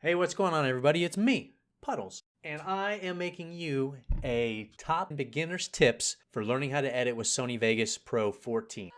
Hey, what's going on, everybody? It's me, Puddles, and I am making you a top beginner's tips for learning how to edit with Sony Vegas Pro 14.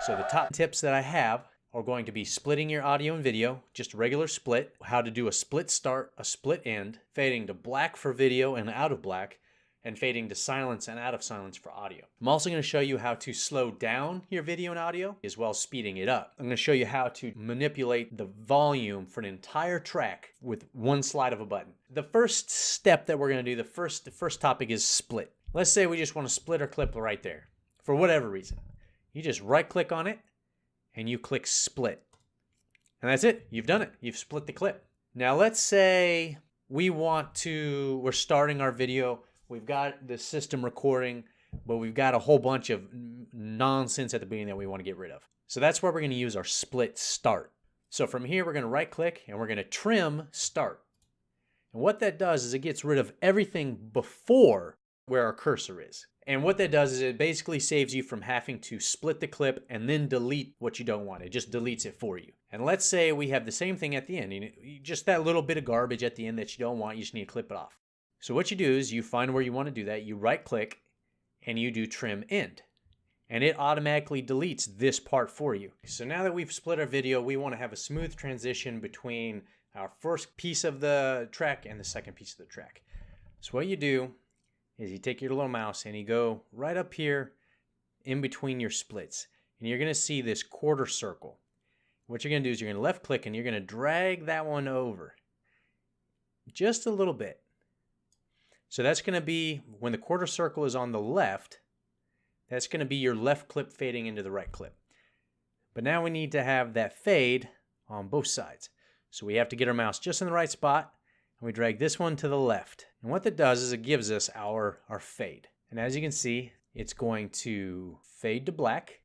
So the top tips that I have are going to be splitting your audio and video, just a regular split, how to do a split start, a split end, fading to black for video and out of black, and fading to silence and out of silence for audio. I'm also going to show you how to slow down your video and audio as well as speeding it up. I'm going to show you how to manipulate the volume for an entire track with one slide of a button. The first step that we're going to do, the first topic is split. Let's say we just want to split our clip right there for whatever reason. You just right click on it and you click split. And that's it. You've done it. You've split the clip. Now let's say we're starting our video. We've got the system recording, but we've got a whole bunch of nonsense at the beginning that we want to get rid of. So that's where we're going to use our split start. So from here, we're going to right click and we're going to trim start. And what that does is it gets rid of everything before where our cursor is. And what that does is it basically saves you from having to split the clip and then delete what you don't want. It just deletes it for you. And let's say we have the same thing at the end. Just that little bit of garbage at the end that you don't want, you just need to clip it off. So what you do is you find where you want to do that, you right click and you do trim end. And it automatically deletes this part for you. So now that we've split our video, we want to have a smooth transition between our first piece of the track and the second piece of the track. So what you do is you take your little mouse and you go right up here in between your splits. And you're going to see this quarter circle. What you're going to do is you're going to left click and you're going to drag that one over just a little bit. So that's going to be, when the quarter circle is on the left, that's going to be your left clip fading into the right clip. But now we need to have that fade on both sides. So we have to get our mouse just in the right spot, and we drag this one to the left. And what that does is it gives us our fade. And as you can see, it's going to fade to black.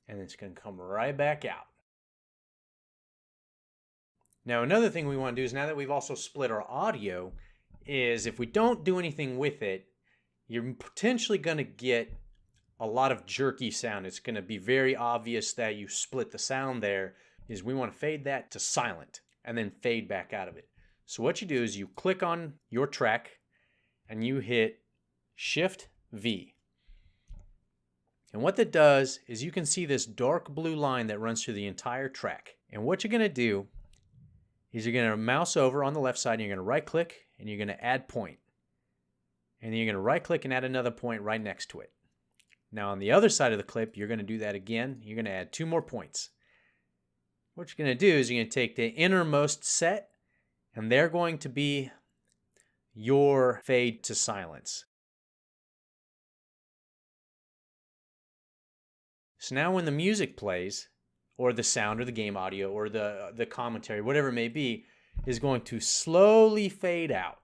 And it's going to come right back out. Now another thing we want to do is, now that we've also split our audio, is if we don't do anything with it, you're potentially going to get a lot of jerky sound. It's going to be very obvious that you split the sound there. Is we want to fade that to silent and then fade back out of it. So what you do is you click on your track and you hit Shift V. And what that does is you can see this dark blue line that runs through the entire track. And what you're going to do is you're going to mouse over on the left side and you're going to right click and you're going to add point. And then you're going to right click and add another point right next to it. Now on the other side of the clip, you're going to do that again. You're going to add 2 more points. What you're going to do is you're going to take the innermost set and they're going to be your fade to silence. So now when the music plays, or the sound or the game audio or the commentary, whatever it may be, is going to slowly fade out.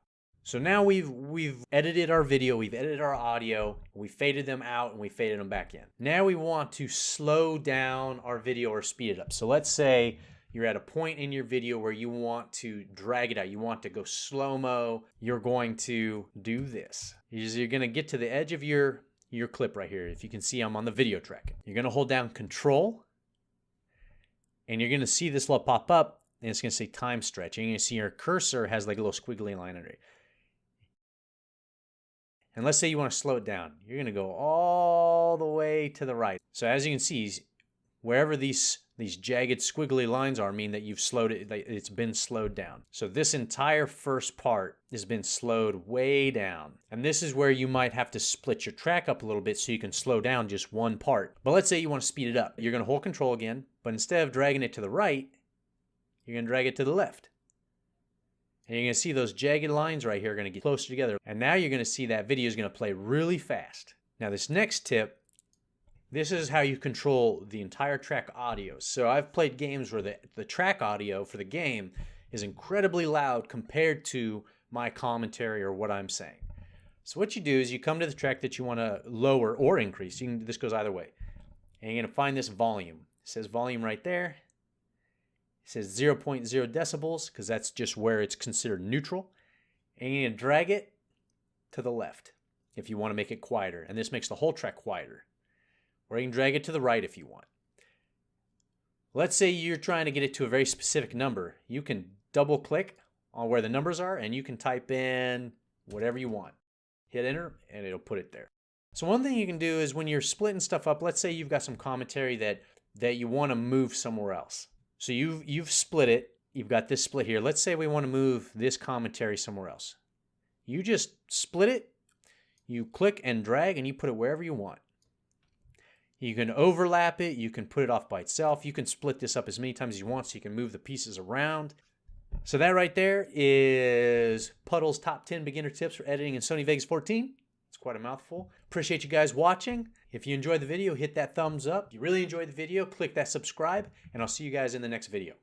So now we've edited our video, we've edited our audio, we faded them out and we faded them back in. Now we want to slow down our video or speed it up. So let's say you're at a point in your video where you want to drag it out, you want to go slow-mo, you're going to do this. You're going to get to the edge of your clip right here. If you can see, I'm on the video track. You're going to hold down Control, and you're going to see this little pop up, and it's going to say time stretch. And you're going to see your cursor has like a little squiggly line under it. And let's say you want to slow it down. You're going to go all the way to the right. So as you can see, wherever these jagged squiggly lines are mean that you've slowed it, it's been slowed down. So this entire first part has been slowed way down. And this is where you might have to split your track up a little bit so you can slow down just one part. But let's say you want to speed it up. You're going to hold Control again, but instead of dragging it to the right, you're going to drag it to the left. And you're going to see those jagged lines right here are going to get closer together. And now you're going to see that video is going to play really fast. Now this next tip, this is how you control the entire track audio. So I've played games where the track audio for the game is incredibly loud compared to my commentary or what I'm saying. So what you do is you come to the track that you want to lower or increase. This goes either way. And you're going to find this volume. It says volume right there. It says 0.0 decibels because that's just where it's considered neutral. And you're going to drag it to the left if you want to make it quieter. And this makes the whole track quieter. Or you can drag it to the right if you want. Let's say you're trying to get it to a very specific number. You can double click on where the numbers are and you can type in whatever you want. Hit enter and it'll put it there. So one thing you can do is when you're splitting stuff up, let's say you've got some commentary that you want to move somewhere else. So you've split it. You've got this split here. Let's say we want to move this commentary somewhere else. You just split it, you click and drag, and you put it wherever you want. You can overlap it, you can put it off by itself, you can split this up as many times as you want so you can move the pieces around. So that right there is Puddle's top 10 beginner tips for editing in Sony Vegas 14. It's quite a mouthful. Appreciate you guys watching. If you enjoyed the video, hit that thumbs up. If you really enjoyed the video, click that subscribe, and I'll see you guys in the next video.